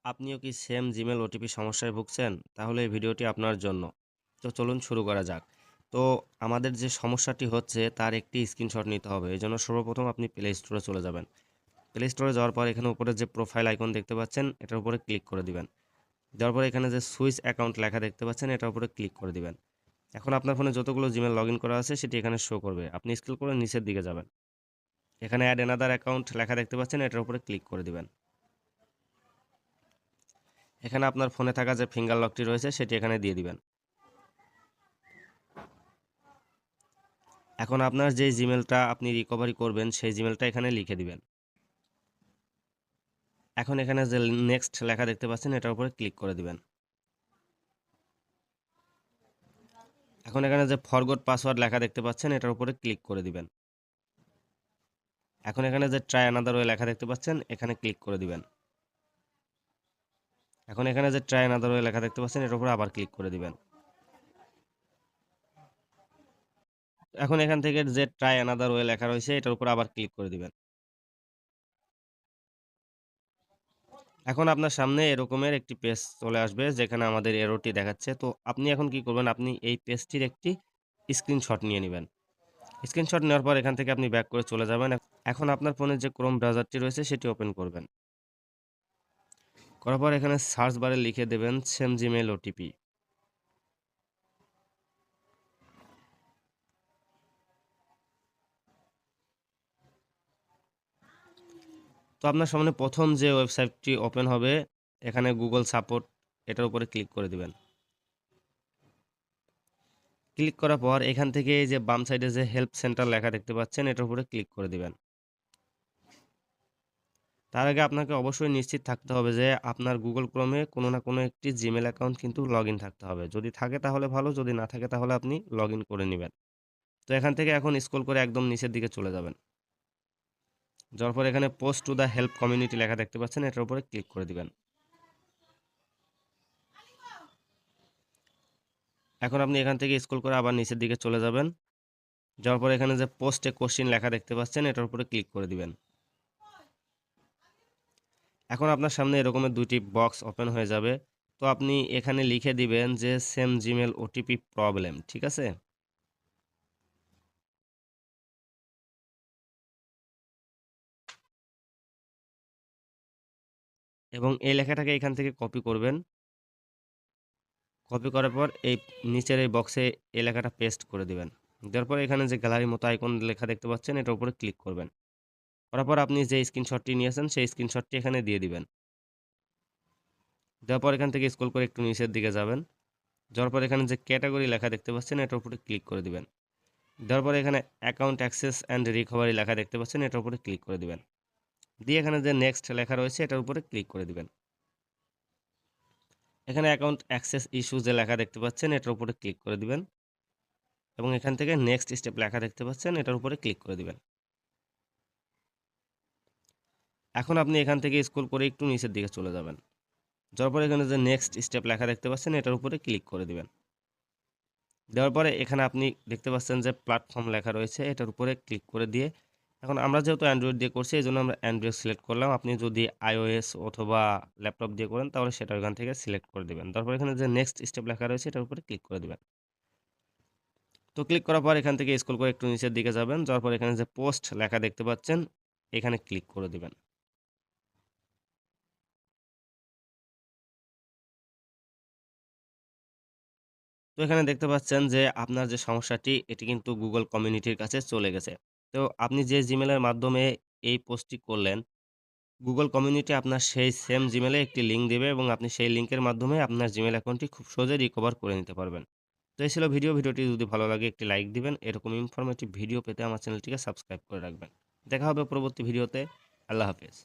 আপনিও কি same Gmail OTP সমস্যায় ভুগছেন? তাহলে এই ভিডিওটি আপনার জন্য। তো চলুন শুরু করা যাক। তো আমাদের যে সমস্যাটি হচ্ছে তার একটি স্ক্রিনশট নিতে হবে। এজন্য সর্বপ্রথম আপনি প্লে স্টোরে চলে যাবেন। প্লে স্টোরে যাওয়ার পর এখানে উপরে যে প্রোফাইল আইকন দেখতে পাচ্ছেন এটার উপরে ক্লিক করে দিবেন। দেওয়ার পরে এখানে যে সুইচ অ্যাকাউন্ট লেখা দেখতে পাচ্ছেন এটার উপরে ক্লিক করে দিবেন। এখন আপনার ফোনে যতগুলো জিমেল লগইন করা আছে সেটি এখানে শো করবে। আপনি স্ক্রল করে নিচের দিকে যাবেন। এখানে অ্যাড অ্যানাদার অ্যাকাউন্ট লেখা দেখতে পাচ্ছেন এটার উপরে ক্লিক করে দিবেন। এখানে আপনার ফোনে থাকা যে ফিঙ্গার লকটি রয়েছে সেটি এখানে দিয়ে দিবেন। এখন আপনার যে জিমেলটা আপনি রিকভারি করবেন সেই জিমেলটা এখানে লিখে দিবেন। এখন এখানে যে নেক্সট লেখা দেখতে পাচ্ছেন এটার উপরে ক্লিক করে দিবেন। এখন এখানে যে ফরগট পাসওয়ার্ড লেখা দেখতে পাচ্ছেন এটার উপরে ক্লিক করে দিবেন। এখন এখানে যে ট্রাই অ্যানাদার ওয়ে লেখা দেখতে পাচ্ছেন এখানে ক্লিক করে দিবেন। এখন এখানে যে ট্রাই অ্যানাদার ওয়ে লেখা দেখতে পাচ্ছেন এটার উপরে আবার ক্লিক করে দিবেন। এখন এখান থেকে যে ট্রাই অ্যানাদার ওয়ে লেখা রয়েছে এটার উপর আবার ক্লিক করে দিবেন। এখন আপনার সামনে এরকমের একটি পেজ চলে আসবে যেখানে আমাদের এররটি দেখাচ্ছে। তো আপনি এখন কি করবেন? আপনি এই পেজটির একটি স্ক্রিনশট নিয়ে নিবেন। স্ক্রিনশট নেওয়ার পর এখান থেকে আপনি ব্যাক করে চলে যাবেন। এখন আপনার ফোনে যে ক্রোম ব্রাউজারটি রয়েছে সেটি ওপেন করবেন। করার পর এখানে সার্চ বারে লিখে দেবেন সেম জিমেইল ওটিপি। তো আপনার সামনে প্রথম যে ওয়েবসাইটটি ওপেন হবে এখানে গুগল সাপোর্ট এটার উপরে ক্লিক করে দিবেন। ক্লিক করার পর এখান থেকে এই যে বাম সাইডে যে হেল্প সেন্টার লেখা দেখতে পাচ্ছেন এটার উপরে ক্লিক করে দিবেন। তার আগে আপনাকে অবশ্যই নিশ্চিত থাকতে হবে যে আপনার গুগল ক্রোমে কোনো না কোনো একটি জিমেল অ্যাকাউন্ট কিন্তু লগইন থাকতে হবে। যদি থাকে তাহলে ভালো, যদি না থাকে তাহলে আপনি লগইন করে নিবেন। তো এখান থেকে এখন স্ক্রল করে একদম নিচের দিকে চলে যাবেন। যাওয়ার পর এখানে post to the help community লেখা দেখতে পাচ্ছেন এটার উপরে ক্লিক করে দিবেন। এখন আপনি এখান থেকে স্ক্রল করে আবার নিচের দিকে চলে যাবেন। যাওয়ার পর এখানে যে পোস্ট এ কোশ্চেন লেখা দেখতে পাচ্ছেন এটার উপরে ক্লিক করে দিবেন। এখন আপনার সামনে এরকমের দুইটি বক্স ওপেন হয়ে যাবে। তো আপনি এখানে লিখে দিবেন যে সেম জিমেল ওটিপি প্রবলেম, ঠিক আছে? এবং এই লেখাটাকে এখান থেকে কপি করবেন। কপি করার পর এই নিচের এই বক্সে এই লেখাটা পেস্ট করে দিবেন। দেওয়ার পর এখানে যে গ্যালারির মতো আইকন লেখা দেখতে পাচ্ছেন এটার উপরে ক্লিক করবেন। করার পর আপনি যে স্ক্রিনশটটি নিয়েছেন সেই স্ক্রিনশটটি এখানে দিয়ে দিবেন। দেওয়ার পর এখান থেকে স্ক্রল করে একটু নিচের দিকে যাবেন। যাওয়ার পর এখানে যে ক্যাটাগরি লেখা দেখতে পাচ্ছেন এটার উপরে ক্লিক করে দিবেন। দেওয়ার পরে এখানে অ্যাকাউন্ট অ্যাক্সেস অ্যান্ড রিকভারি লেখা দেখতে পাচ্ছেন এটার উপরে ক্লিক করে দিবেন। দিয়ে এখানে যে নেক্সট লেখা রয়েছে এটার উপরে ক্লিক করে দিবেন। এখানে অ্যাকাউন্ট অ্যাক্সেস ইস্যু যে লেখা দেখতে পাচ্ছেন এটার উপরে ক্লিক করে দিবেন এবং এখান থেকে নেক্সট স্টেপ লেখা দেখতে পাচ্ছেন এটার উপরে ক্লিক করে দিবেন। এখন আপনি এখান থেকে স্ক্রল করে একটু নিচের দিকে চলে যাবেন। যাওয়ার পরে এখানে যে নেক্সট স্টেপ লেখা দেখতে পাচ্ছেন এটার উপরে ক্লিক করে দিবেন। দেওয়ার পরে এখানে আপনি দেখতে পাচ্ছেন যে প্ল্যাটফর্ম লেখা রয়েছে এটার উপরে ক্লিক করে দিয়ে এখন আমরা যেহেতু অ্যান্ড্রয়েড দিয়ে করছি এই জন্য আমরা অ্যান্ড্রয়েড সিলেক্ট করলাম। আপনি যদি আইওএস অথবা ল্যাপটপ দিয়ে করেন তাহলে সেটা ওখান থেকে সিলেক্ট করে দেবেন। তারপর এখানে যে নেক্সট স্টেপ লেখা রয়েছে এটার উপরে ক্লিক করে দেবেন। তো ক্লিক করার পর এখান থেকে স্ক্রল করে একটু নিচের দিকে যাবেন। যাওয়ার পর এখানে যে পোস্ট লেখা দেখতে পাচ্ছেন এখানে ক্লিক করে দিবেন। তো এখানে দেখতে পাচ্ছেন যে আপনার যে সমস্যাটি এটি কিন্তু গুগল কমিউনিটির কাছে চলে গেছে। তো আপনি যে জিমেলের মাধ্যমে এই পোস্টটি করলেন গুগল কমিউনিটি আপনার সেই সেম জিমেলে একটি লিঙ্ক দেবে এবং আপনি সেই লিঙ্কের মাধ্যমে আপনার জিমেল অ্যাকাউন্টটি খুব সহজেই রিকভার করে নিতে পারবেন। তো এই ছিল ভিডিওটি যদি ভালো লাগে একটি লাইক দিবেন। এরকম ইনফরমেটিভ ভিডিও পেতে আমার চ্যানেলটিকে সাবস্ক্রাইব করে রাখবেন। দেখা হবে পরবর্তী ভিডিওতে। আল্লাহ হাফেজ।